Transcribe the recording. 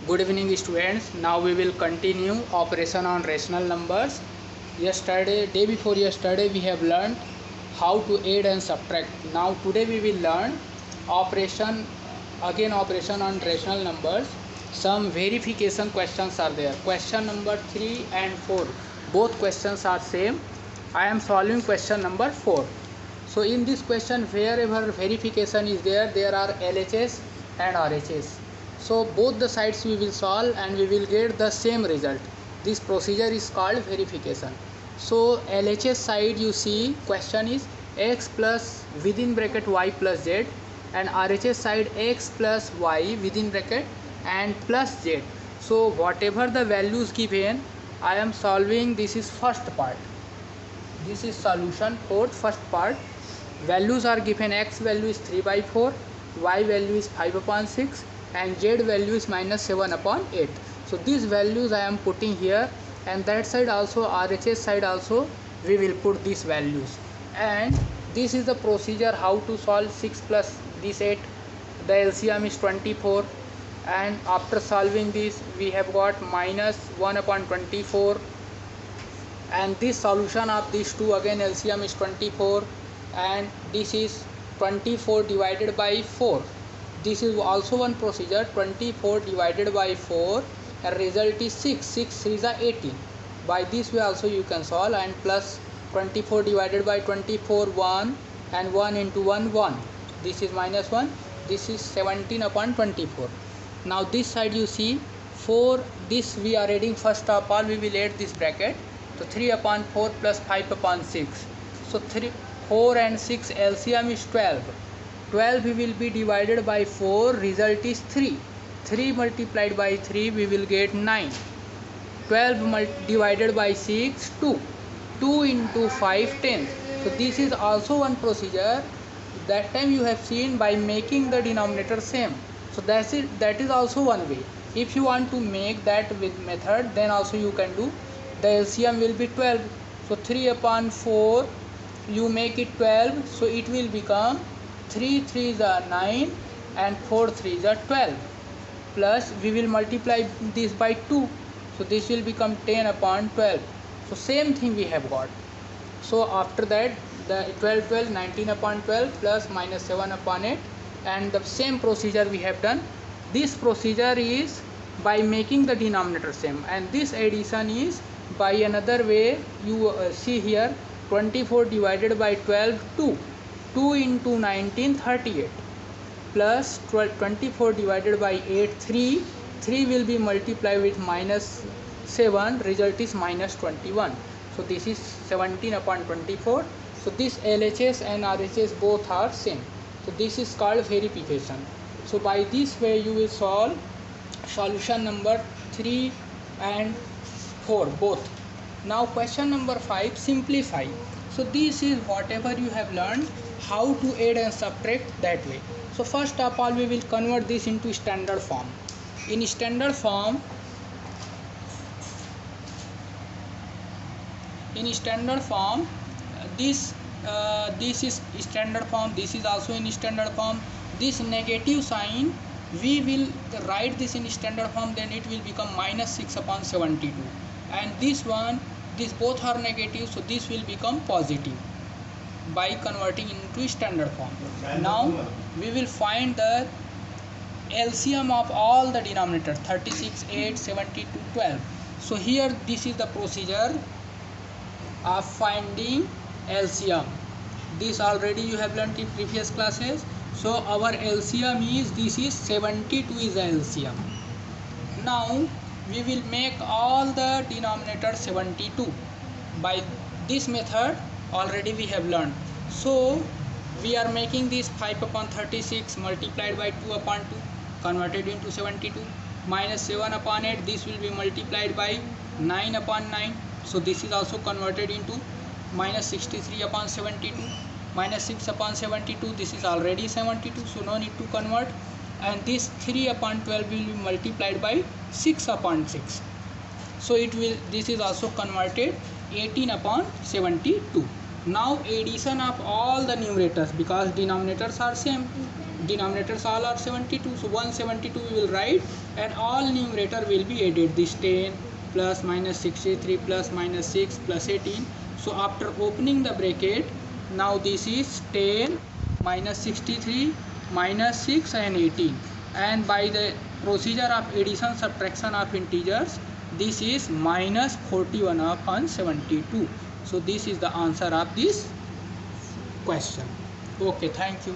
Good evening students. Now we will continue operation on rational numbers. Day before yesterday we have learned how to add and subtract. Now today we will learn operation on rational numbers. Some verification questions are there. Question number 3 and 4. Both questions are same. I am solving question number 4. So in this question, wherever verification is there, there are LHS and RHS. So both the sides we will solve and we will get the same result. This procedure is called verification. So LHS side, you see question is x plus within bracket y plus z, and RHS side x plus y within bracket and plus z. So whatever the values given, I am solving. This is first part. This is solution for first part. Values are given. X value is 3 by 4, y value is 5 upon 6, and z value is minus 7 upon 8. So these values I am putting here, and that side also, RHS side also, we will put these values. And this is the procedure how to solve 6 plus this 8. The LCM is 24, and after solving this we have got minus 1 upon 24, and this solution of these two, again LCM is 24, and this is 24 divided by 4. This is also one procedure. 24 divided by 4, and result is 6. 6 is 18. By this way also you can solve. And plus 24 divided by 24, 1, and 1 into 1, 1. This is minus 1. This is 17 upon 24. Now this side you see 4. This we are adding first of all. We will add this bracket. So 3 upon 4 plus 5 upon 6. So 4 and 6 LCM is 12. 12 will be divided by 4, result is 3. 3 multiplied by 3 we will get 9. 12 divided by 6, 2. 2 into 5, 10. So this is also one procedure. That time you have seen by making the denominator same. So that is also one way. If you want to make that with method, then also you can do. The LCM will be 12. So 3 upon 4, you make it 12. So it will become 3 3s are 9 and 4 3s are 12, plus we will multiply this by 2. So this will become 10 upon 12. So same thing we have got. So after that, the 12 19 upon 12 plus minus 7 upon 8, and the same procedure we have done. This procedure is by making the denominator same, and this addition is by another way. You see here 24 divided by 12, 2. 2 into 19, 38, plus 24 divided by 8, 3. 3 will be multiplied with minus 7, result is minus 21. So this is 17 upon 24. So this LHS and RHS both are same. So this is called verification. So by this way you will solve solution number 3 and 4 both. Now question number 5, simplify. So this is whatever you have learned, how to add and subtract that way. So first of all we will convert this into standard form. In standard form, this is standard form. This is also in standard form. This negative sign we will write this in standard form, then it will become minus 6 upon 72, and this one, this both are negative, so this will become positive by converting into standard form. Now we will find the LCM of all the denominator, 36, 8, 72, 12. So here this is the procedure of finding LCM. This already you have learnt in previous classes. So our LCM is, this is 72 is the LCM. Now we will make all the denominator 72 by this method. Already we have learned. So we are making this 5 upon 36 multiplied by 2 upon 2 converted into 72, minus 7 upon 8, this will be multiplied by 9 upon 9. So this is also converted into minus 63 upon 72, minus 6 upon 72, this is already 72, so no need to convert. And this 3 upon 12 will be multiplied by 6 upon 6. So this is also converted 18 upon 72. Now addition of all the numerators, because denominators are same, denominators all are 72, so 172 we will write, and all numerator will be added. This 10 plus minus 63 plus minus 6 plus 18. So after opening the bracket, now this is 10 minus 63 minus 6 and 18, and by the procedure of addition subtraction of integers, this is minus 41 upon 72. So this is the answer of this question. Okay, thank you.